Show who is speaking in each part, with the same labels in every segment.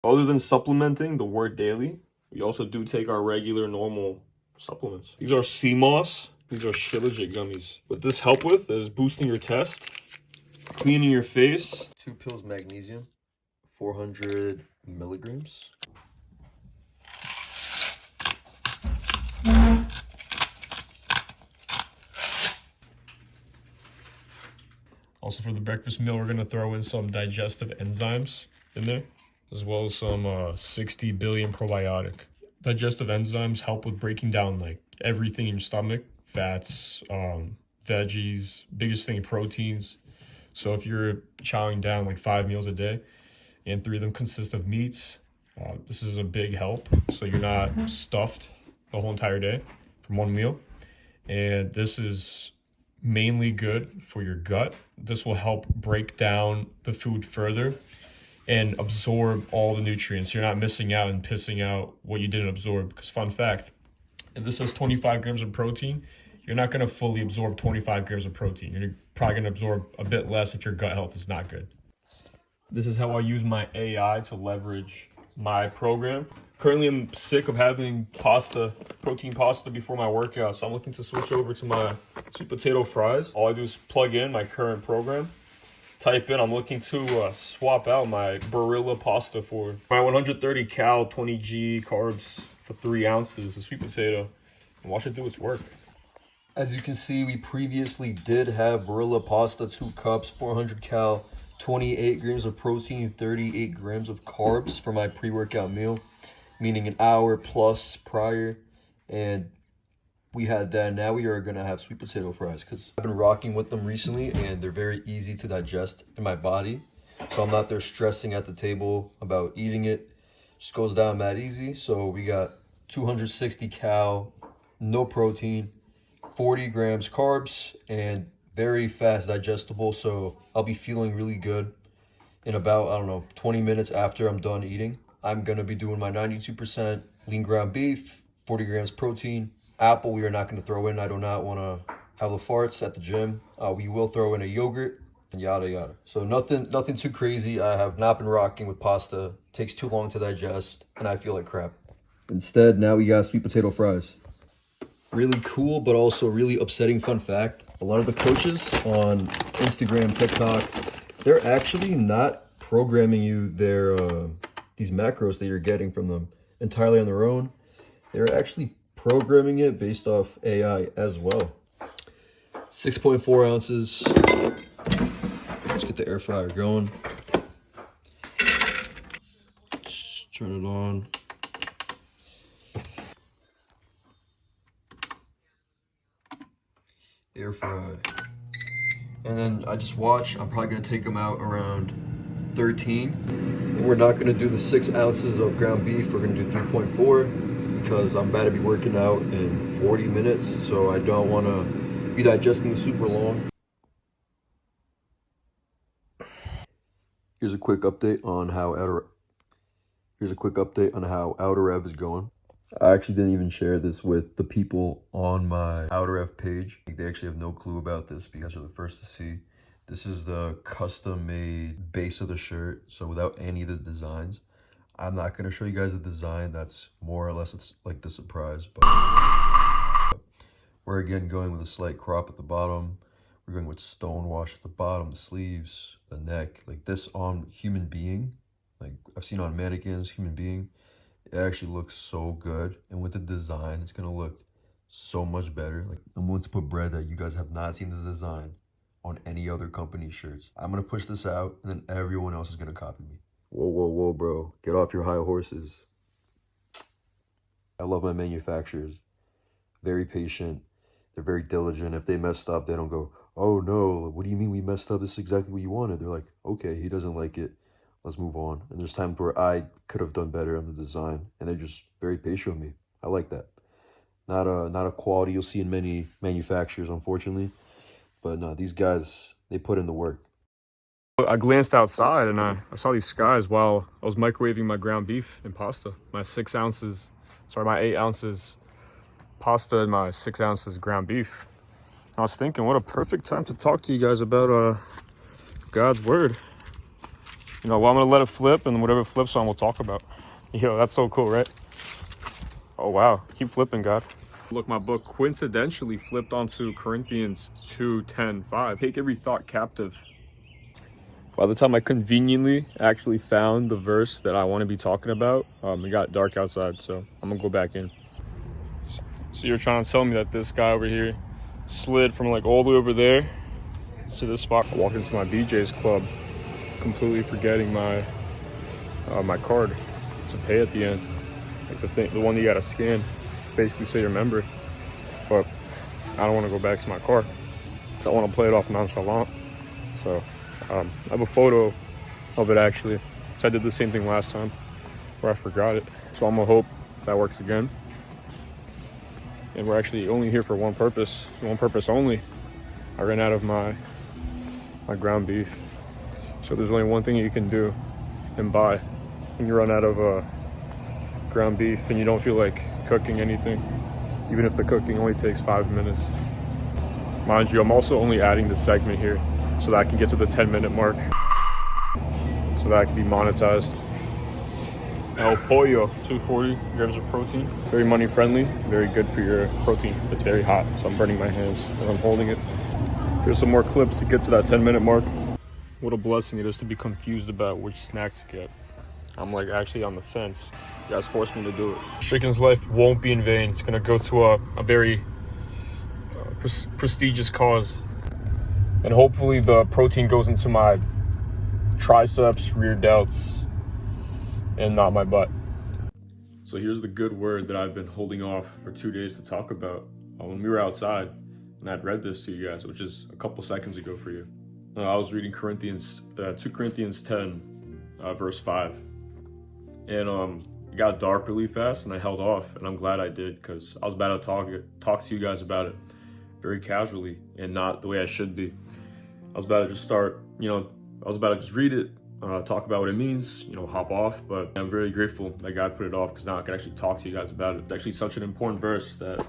Speaker 1: Other than supplementing the word daily, we also do take our regular normal supplements. These are sea moss. These are Shilajit gummies. What this help with is boosting your test, cleaning your face.
Speaker 2: 2 pills magnesium, 400 milligrams.
Speaker 1: Also for the breakfast meal, we're gonna throw in some digestive enzymes in there, as well as some 60 billion probiotic. Digestive enzymes help with breaking down like everything in your stomach, fats, veggies, biggest thing, proteins. So if you're chowing down like 5 meals a day and 3 of them consist of meats, this is a big help. So you're not stuffed the whole entire day from one meal. And this is mainly good for your gut. This will help break down the food further and absorb all the nutrients. You're not missing out and pissing out what you didn't absorb. Because fun fact, if this has 25 grams of protein, you're not going to fully absorb 25 grams of protein. You're probably going to absorb a bit less if your gut health is not good. This is how I use my AI to leverage my program. Currently, I'm sick of having protein pasta before my workout, so I'm looking to switch over to my sweet potato fries. All I do is plug in my current program, type in, I'm looking to swap out my Barilla pasta for my 130 cal, 20 G carbs for 3 ounces of sweet potato, and watch it do its work.
Speaker 2: As you can see, we previously did have Barilla pasta, 2 cups, 400 cal, 28 grams of protein, 38 grams of carbs for my pre-workout meal, meaning an hour plus prior. And we had that. Now we are gonna have sweet potato fries because I've been rocking with them recently and they're very easy to digest in my body. So I'm not there stressing at the table about eating it. Just goes down that easy. So we got 260 cal, no protein, 40 grams carbs, and very fast digestible. So I'll be feeling really good in about, I don't know, 20 minutes after I'm done eating. I'm gonna be doing my 92% lean ground beef, 40 grams protein. Apple we are not gonna throw in. I do not wanna have the farts at the gym. We will throw in a yogurt and yada yada. So nothing too crazy. I have not been rocking with pasta. Takes too long to digest and I feel like crap. Instead, now we got sweet potato fries. Really cool, but also really upsetting fun fact. A lot of the coaches on Instagram, TikTok, they're actually not programming you their these macros that you're getting from them entirely on their own. They're actually programming it based off AI as well. 6.4 ounces. Let's get the air fryer going. Just turn it on. Air fry. And then I just watch. I'm probably gonna take them out around 13. And we're not gonna do the 6 ounces of ground beef. We're gonna do 3.4 because I'm about to be working out in 40 minutes. So I don't wanna be digesting super long. Here's a quick update on how Outer Rev is going. I actually didn't even share this with the people on my Outer Rev page. They actually have no clue about this because they're the first to see. This is the custom made base of the shirt. So without any of the designs, I'm not going to show you guys the design. That's more or less, it's like the surprise. But we're again going with a slight crop at the bottom. We're going with stone wash at the bottom, the sleeves, the neck. Like this on human being, like I've seen on mannequins, human being. It actually looks so good. And with the design, it's going to look so much better. Like I'm going to put bread that you guys have not seen this design on any other company shirts. I'm going to push this out and then everyone else is going to copy me. Whoa, whoa, whoa, bro. Get off your high horses. I love my manufacturers. Very patient. They're very diligent. If they messed up, they don't go, oh no, what do you mean we messed up? This is exactly what you wanted. They're like, okay, he doesn't like it. Let's move on. And there's times where I could have done better on the design, and they're just very patient with me. I like that. Not a quality you'll see in many manufacturers, unfortunately. But no, these guys, they put in the work.
Speaker 1: I glanced outside and I saw these skies while I was microwaving my ground beef and pasta. My 8 ounces pasta and my 6 ounces ground beef. I was thinking, what a perfect time to talk to you guys about God's word. You know, well, I'm gonna let it flip, and whatever flips on, we'll talk about. Yo, that's so cool, right? Oh wow, keep flipping, God. Look, my book coincidentally flipped onto Corinthians 2:10-5. Take every thought captive. By the time I conveniently actually found the verse that I want to be talking about, it got dark outside, so I'm gonna go back in. So you're trying to tell me that this guy over here slid from like all the way over there to this spot. I walked into my BJ's club, completely forgetting my my card to pay at the end, like the one you gotta scan, basically say you're a member. But I don't want to go back to my car, so I want to play it off nonchalant. So I have a photo of it actually, so I did the same thing last time where I forgot it. So I'm gonna hope that works again. And we're actually only here for one purpose only. I ran out of my ground beef. So there's only one thing you can do and buy when you run out of ground beef and you don't feel like cooking anything, even if the cooking only takes 5 minutes. Mind you, I'm also only adding this segment here so that I can get to the 10-minute mark, so that I can be monetized. El Pollo, 240 grams of protein. Very money friendly, very good for your protein. It's very hot, so I'm burning my hands as I'm holding it. Here's some more clips to get to that 10-minute mark. What a blessing it is to be confused about which snacks to get. I'm like actually on the fence. You guys forced me to do it. Chicken's life won't be in vain. It's gonna go to a very prestigious cause. And hopefully the protein goes into my triceps, rear delts, and not my butt. So here's the good word that I've been holding off for 2 days to talk about. When we were outside, and I'd read this to you guys, which is a couple seconds ago for you. I was reading 2 Corinthians 10, verse 5. And it got dark really fast, and I held off, and I'm glad I did, because I was about to talk to you guys about it very casually and not the way I should be. I was about to just start, I was about to just read it, talk about what it means, hop off. But I'm very grateful that God put it off, because now I can actually talk to you guys about it. It's actually such an important verse that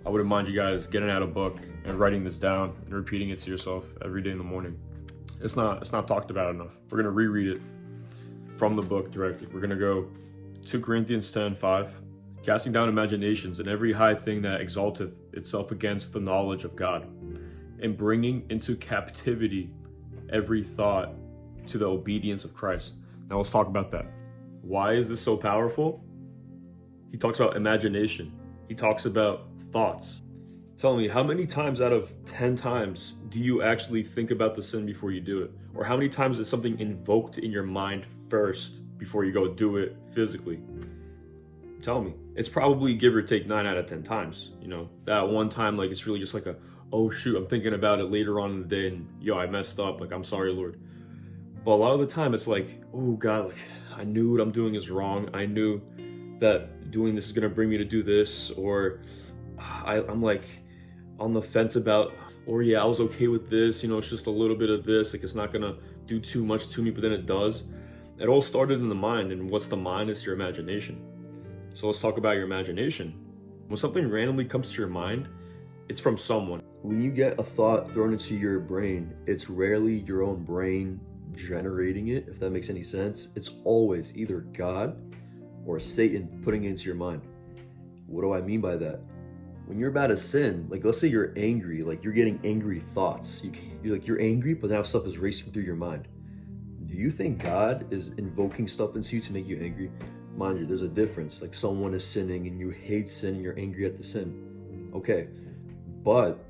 Speaker 1: I wouldn't mind you guys getting out a book and writing this down and repeating it to yourself every day in the morning. It's not talked about enough. We're gonna reread it from the book directly. We're gonna go 2 Corinthians 10:5. Casting down imaginations and every high thing that exalteth itself against the knowledge of God, and bringing into captivity every thought to the obedience of Christ. Now let's talk about that. Why is this so powerful? He talks about imagination. He talks about thoughts. Tell me, how many times out of 10 times do you actually think about the sin before you do it? Or how many times is something invoked in your mind first before you go do it physically? Tell me. It's probably give or take 9 out of 10 times. That one time, like, it's really just like oh shoot, I'm thinking about it later on in the day, and yo, I messed up, like, I'm sorry, Lord. But a lot of the time it's like, oh God, like, I knew what I'm doing is wrong. I knew that doing this is gonna bring me to do this, or I'm like on the fence about, or yeah, I was okay with this, it's just a little bit of this, like, it's not gonna do too much to me, but then it does. It all started in the mind, and what's the mind? Is your imagination. So let's talk about your imagination. When something randomly comes to your mind, it's from someone.
Speaker 2: When you get a thought thrown into your brain, it's rarely your own brain generating it, if that makes any sense. It's always either God or Satan putting it into your mind. What do I mean by that? When you're about to sin, like, let's say you're angry, like, you're getting angry thoughts. You're angry, but now stuff is racing through your mind. Do you think God is invoking stuff into you to make you angry? Mind you, there's a difference. Like, someone is sinning and you hate sin and you're angry at the sin. Okay, but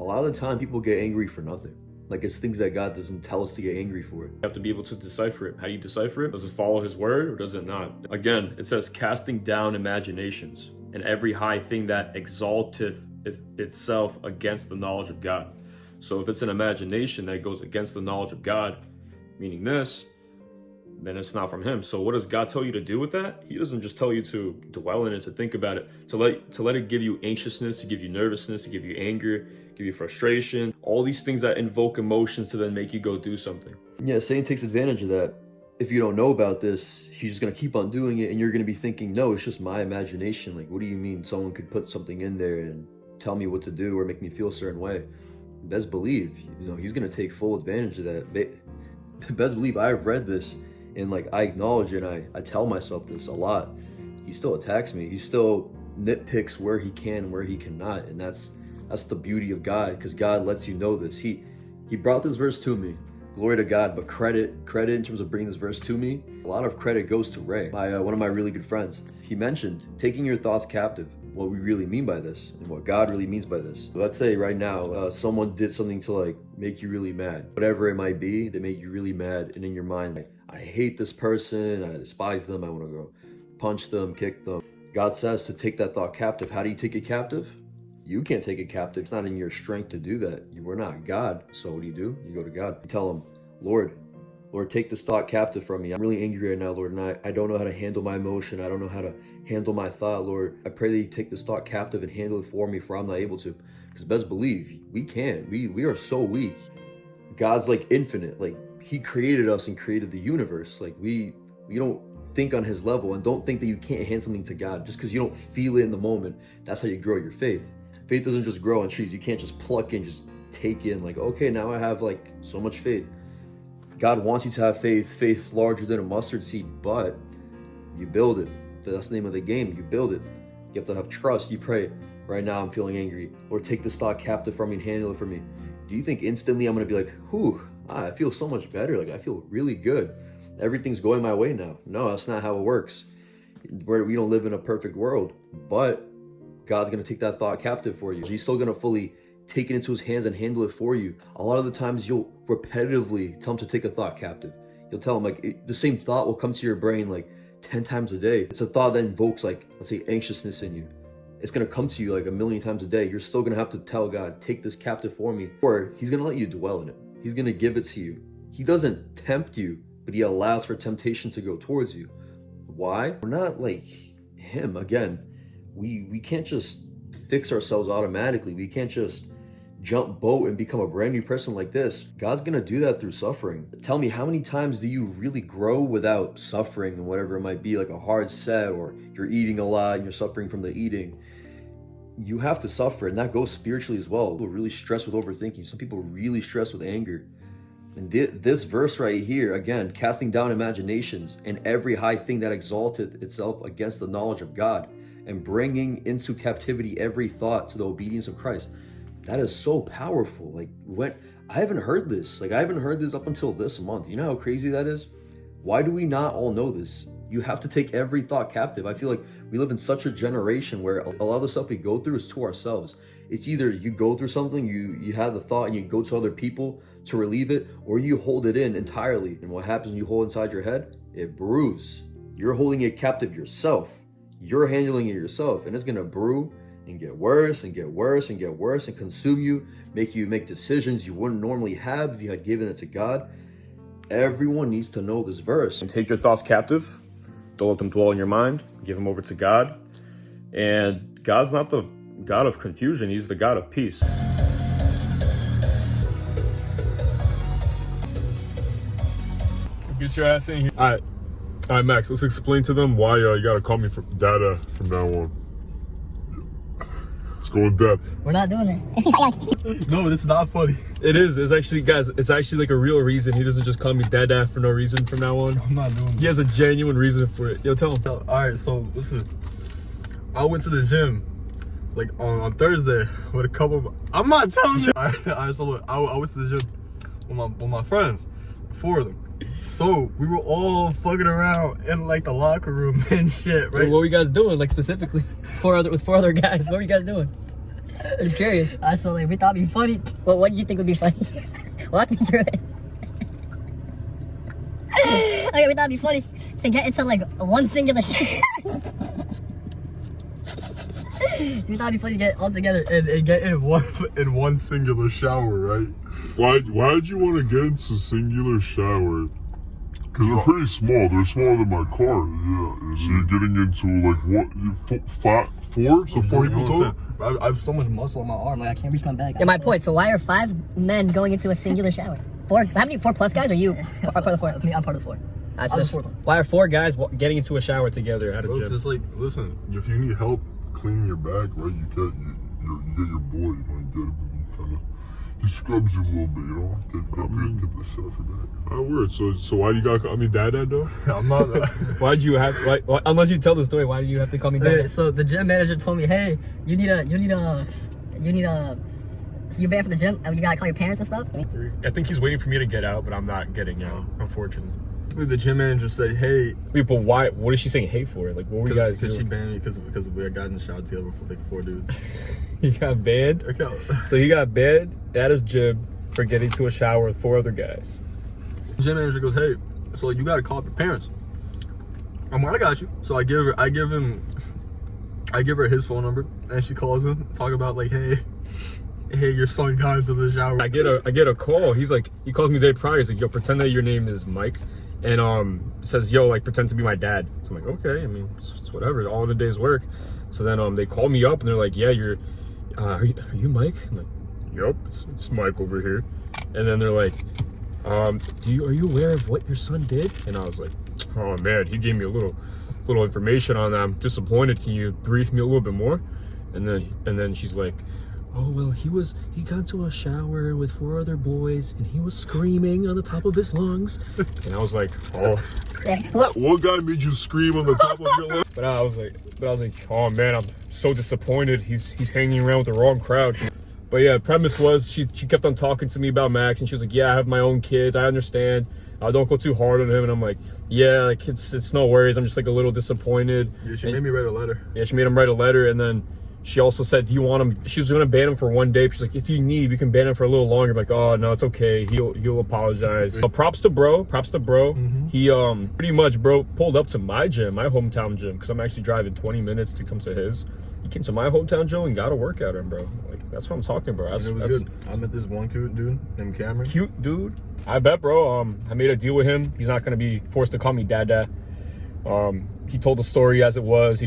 Speaker 2: a lot of the time people get angry for nothing. Like, it's things that God doesn't tell us to get angry for.
Speaker 1: You have to be able to decipher it. How do you decipher it? Does it follow his word or does it not? Again, it says casting down imaginations and every high thing that exalteth itself against the knowledge of God. So if it's an imagination that goes against the knowledge of God, meaning this, then it's not from him. So what does God tell you to do with that? He doesn't just tell you to dwell in it, to think about it, to let it give you anxiousness, to give you nervousness, to give you anger, give you frustration, all these things that invoke emotions to then make you go do something.
Speaker 2: Yeah, Satan takes advantage of that. If you don't know about this, he's just going to keep on doing it, and you're going to be thinking, no, it's just my imagination. Like, what do you mean someone could put something in there and tell me what to do or make me feel a certain way? Best believe, he's going to take full advantage of that. Best believe I've read this and like I acknowledge it. I tell myself this a lot. He still attacks me. He still nitpicks where he can and where he cannot, and that's the beauty of God, because God lets you know this. He brought this verse to me. Glory to God. But credit in terms of bringing this verse to me, a lot of credit goes to Ray, one of my really good friends. He mentioned taking your thoughts captive, what we really mean by this and what God really means by this. So let's say right now someone did something to like make you really mad, whatever it might be, they made you really mad, and in your mind like, I hate this person, I despise them, I want to go punch them, kick them. God says to take that thought captive. How do you take it captive? You can't take it captive. It's not in your strength to do that. You are not God. So what do? You go to God. You tell him, Lord, take this thought captive from me. I'm really angry right now, Lord, and I don't know how to handle my emotion. I don't know how to handle my thought, Lord. I pray that you take this thought captive and handle it for me, for I'm not able to. Because best believe, we can't. We are so weak. God's like infinite. Like he created us and created the universe. Like we don't think on his level, and don't think that you can't hand something to God just because you don't feel it in the moment. That's how you grow your faith. Faith doesn't just grow on trees. You can't just pluck in, just take in like, okay, now I have like so much faith. God wants you to have faith larger than a mustard seed, but you build it. That's the name of the game. You build it. You have to have trust. You pray, right now I'm feeling angry. Lord, take this thought captive from me and handle it for me. Do you think instantly I'm going to be like, whew, I feel so much better. Like I feel really good. Everything's going my way now. No, that's not how it works. We don't live in a perfect world, but God's going to take that thought captive for you. He's still going to fully take it into his hands and handle it for you. A lot of the times you'll repetitively tell him to take a thought captive. You'll tell him like the same thought will come to your brain like 10 times a day. It's a thought that invokes like, let's say, anxiousness in you. It's going to come to you like a million times a day. You're still going to have to tell God, take this captive for me, or he's going to let you dwell in it. He's going to give it to you. He doesn't tempt you, but he allows for temptation to go towards you. Why? We're not like him. Again, we can't just fix ourselves automatically. We can't just jump boat and become a brand new person like this. God's gonna do that through suffering. Tell me, how many times do you really grow without suffering and whatever it might be, like a hard set, or you're eating a lot and you're suffering from the eating? You have to suffer, and that goes spiritually as well. People really stress with overthinking. Some people really stress with anger. And this verse right here, again, casting down imaginations and every high thing that exalteth itself against the knowledge of God, and bringing into captivity every thought to the obedience of Christ. That is so powerful. Like, I haven't heard this. Like, I haven't heard this up until this month. You know how crazy that is? Why do we not all know this? You have to take every thought captive. I feel like we live in such a generation where a lot of the stuff we go through is to ourselves. It's either you go through something, you have the thought and you go to other people to relieve it, or you hold it in entirely. And what happens when you hold inside your head? It brews. You're holding it captive yourself. You're handling it yourself, and it's gonna brew and get worse and get worse and get worse and consume you, make you make decisions you wouldn't normally have if you had given it to God. Everyone needs to know this verse.
Speaker 1: And take your thoughts captive. Don't let them dwell in your mind. Give them over to God. And God's not the God of confusion. He's the God of peace. Get your ass in here. All right, Max, let's explain to them why you gotta call me Dada from now on. It's going depth.
Speaker 3: We're not doing this.
Speaker 4: No, this is not funny.
Speaker 1: It is. It's actually, guys, it's actually like a real reason. He doesn't just call me Dada for no reason from now on.
Speaker 4: I'm not doing this.
Speaker 1: He has a genuine reason for it. Yo, tell him.
Speaker 4: All right, so listen. I went to the gym like on Thursday with a couple of, I'm not telling you. All right, so look, I went to the gym with my friends, 4 of them. So we were all fucking around in like the locker room and shit, right?
Speaker 3: What were you guys doing, like specifically? With 4 other guys. What were you guys doing? I'm just curious. So like, we thought it'd be funny. Well, what did you think would be funny? Walk me through it. Okay, we thought it'd be funny to get into like one singular shit. So we thought it'd be funny to get all together
Speaker 4: And get in one singular shower, right?
Speaker 5: Why'd you want to get into singular shower? Because they're pretty small. They're smaller than my car. Yeah. So you're getting into like what? 4? So 4 people total?
Speaker 4: I have so much muscle on my arm, like I can't reach my back.
Speaker 3: Yeah, my point. So why are 5 men going into a singular shower? 4? How many 4 plus guys are you? Part of the 4. I'm part of the 4. Why are 4 guys getting into a shower together at a gym?
Speaker 5: It's like, listen, if you need help cleaning your bag, right? You get your boy. You know, you get him. He scrubs you a little bit, you know. Get the selfie back.
Speaker 1: Oh, weird. So why do you gotta call me dad though?
Speaker 4: I'm not.
Speaker 1: Why'd you have unless you tell the story, why do you have to call me dad?
Speaker 3: Okay, so the gym manager told me, hey, you need a so you're banned from the gym and you gotta call your parents and stuff.
Speaker 1: I think he's waiting for me to get out, but I'm not getting out, unfortunately.
Speaker 4: The gym manager said, "Hey,
Speaker 1: Wait, but why? What is she saying hey for? Like, what were you guys
Speaker 4: because she
Speaker 1: doing?
Speaker 4: banned me because we had gotten in the shower together for like 4 dudes."
Speaker 1: He got banned.
Speaker 4: Okay.
Speaker 1: So he got banned at his gym for getting to a shower with 4 other guys.
Speaker 4: The gym manager goes, "Hey, so you gotta call up your parents." I'm like, "I got you." So I give her his phone number, and she calls him, talk about like, "Hey, your son got into the shower."
Speaker 1: I get a call. He calls me the day prior. He's like, "Yo, pretend that your name is Mike," and says, "Yo, like pretend to be my dad." So I'm like, "Okay, I mean, it's whatever. All in a day's work." So then they call me up and they're like, "Yeah, you're, are you Mike?" I'm like, "Yep, it's Mike over here." And then they're like, "Are you aware of what your son did?" And I was like, "Oh man, he gave me a little information on that. I'm disappointed. Can you brief me a little bit more?" And then she's like, "Oh well, he got into a shower with 4 other boys and he was screaming on the top of his lungs." And I was like, "Oh."
Speaker 5: What guy made you scream on the top of your lungs?
Speaker 1: But I was like, "Oh man, I'm so disappointed. He's hanging around with the wrong crowd." But yeah, the premise was she kept on talking to me about Max, and she was like, "Yeah, I have my own kids. I understand. Don't go too hard on him." And I'm like, "Yeah, like it's no worries. I'm just like a little disappointed."
Speaker 4: Yeah, she made me write a letter.
Speaker 1: Yeah, she made him write a letter, and then she also said, "Do you want him?" She was gonna ban him for 1 day. She's like, "If you need, we can ban him for a little longer." I'm like, "Oh no, it's okay. He'll apologize." Props to bro.
Speaker 4: Mm-hmm.
Speaker 1: He pretty much pulled up to my gym, my hometown gym, because I'm actually driving 20 minutes to come to his. He came to my hometown gym and got a workout in, bro. Like that's what I'm talking about.
Speaker 4: And it was good. I met this one cute dude named Cameron.
Speaker 1: Cute dude. I bet, bro. I made a deal with him. He's not gonna be forced to call me dada. He told the story as it was.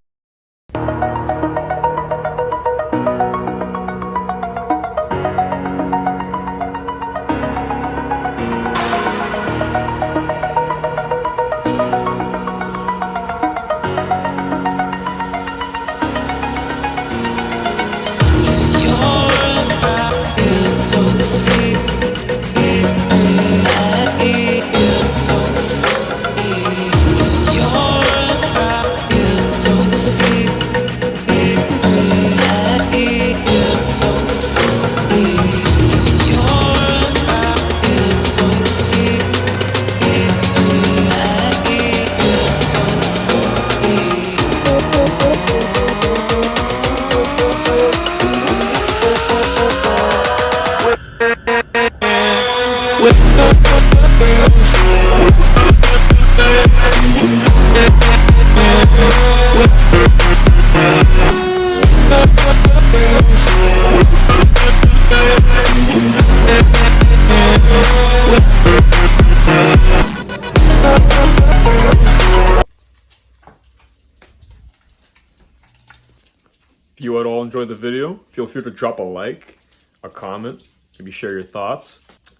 Speaker 1: If you at all enjoyed the video, feel free to drop a like, a comment, maybe share your thoughts,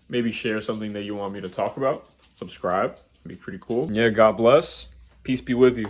Speaker 1: maybe share something that you want me to talk about, subscribe, it'd be pretty cool. Yeah, God bless. Peace be with you.